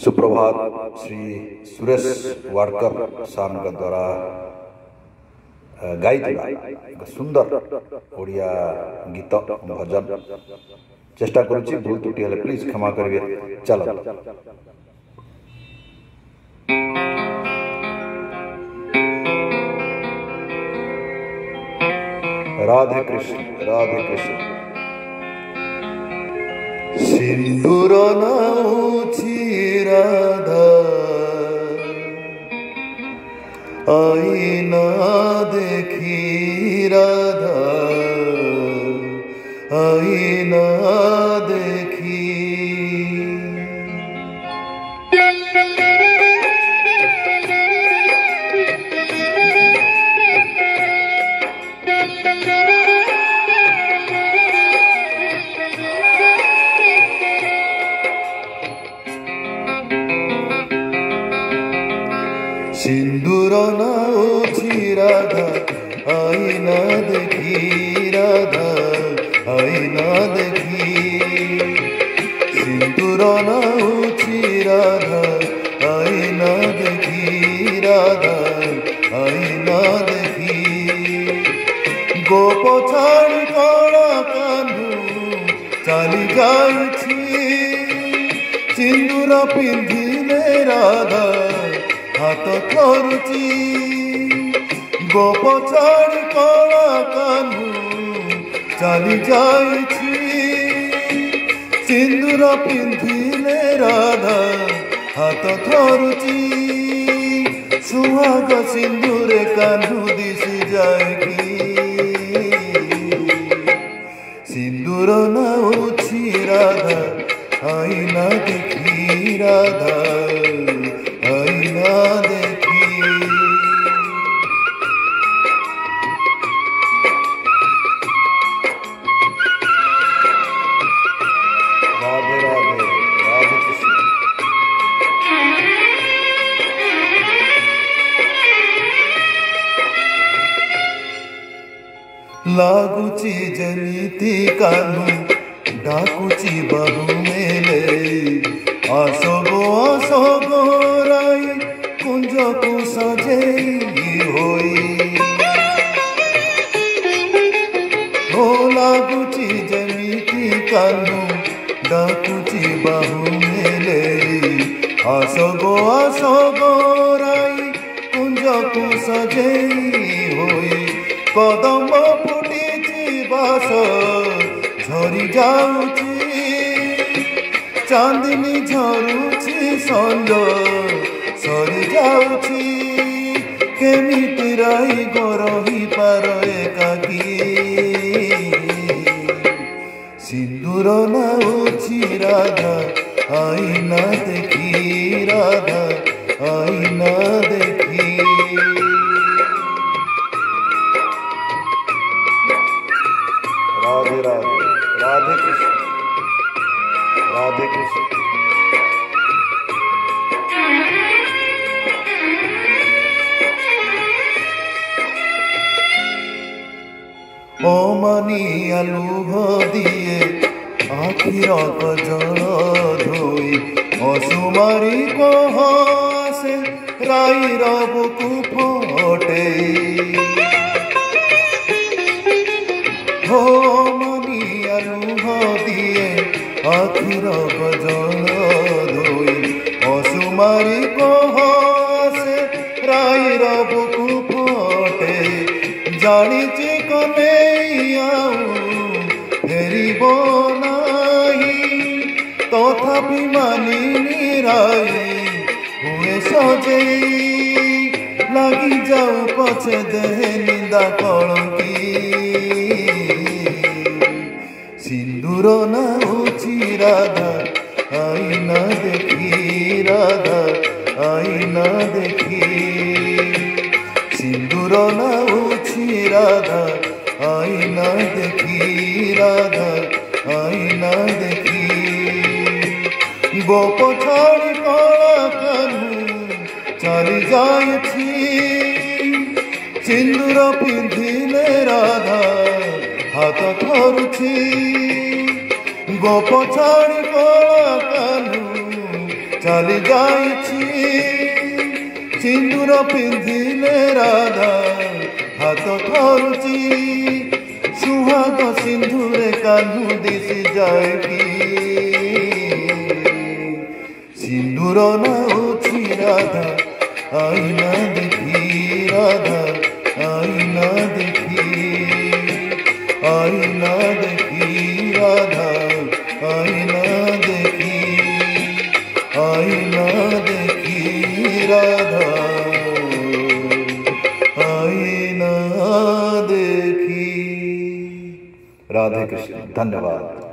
सुप्रभात श्री सुरेश वाडकर सार द्वारा गाई एक सुंदर ओडिया गीत भजन चेष्टा करुच्ची भूल त्रुटि हेले प्लीज क्षमा करिवे। चल राधे कृष्ण राधे कृष्ण। सिंदूर नाउछि राधा आईना देखी राधा आईना देखी। सिंदूर नाउछि राधा आईना देखी राधा आईना देखी। सिंदूर नाउछि राधा आईना देखी राधा आईना देखी। गोप छाड़ी कला कान्हू चली जाइछि सिंदूर पिंधिले राधा हाथ थरुची। गोप छाड़ी कला कान्हू चली जाइछि सिंदूर पिंधिले राधा हाथ थरुची। सुहाग सिंदूरे कान्हू दिशि जाएगी सिंदूर नाउछि राधा आईना देखी राधा आईना देखी। राधे राधे राधे कृष्ण। लागुची जनिति कान्हू डाकुची बहु मेले आसो गो राई कुंज को सजेई होई। हो लागुची जमिति कान्हू डाकुची बाहु मेले आसो गो राई कुंज को सजेई होई। कदम फुटिची बास झरी जाउची चांदनी झरुची संज सरी जाउची। केमिति राई गरही पार एकाकी सिंदूर नाउछि राधा आईना देखी राधा आईना देखी। राधे राधे राधे कृष्ण राधे कृष्ण। ओ मनिया लुह दिए आखिर जल धोई असुमारी को हासे राई रबुकु फटे। हो मनिया लुह दिए आखिर जल धोई असुमारी को हासे राई रबुकु फटे। जानिछि कन्हैया फेरिब नाही तथापि मानिनी राई हुए सजेई। लगी जाऊ पछे देहे निंदा कलंकी सिंदूर नाउछि राधा आईना देखी राधा आईना देखी। सिंदूर नाउछि राधा आईना देखी राधा आईना देखी। गोप छाड़ी कला कान्हू चली जाइछि सिंदूर पिंधिले राधा हाथ थरुछि। गोप छाड़ी कला कान्हू ଚାଲି ଯାଇଛି। ସିନ୍ଦୁର ପିନ୍ଧିଲେ ରାଧା ହାତ ଥରୁଛି। ସୁହାଗ ସିନ୍ଧୁରେ କାହ୍ନୁ ଦିଶି ଯାଏ କି ସିନ୍ଦୁର ନାଉଛି ରାଧା ଆଇନା ଦେଖି ରାଧା आईना देखी आईना देखी राधा आईना देखी आईना देखी राधा आईना देखी। राधे कृष्ण। धन्यवाद।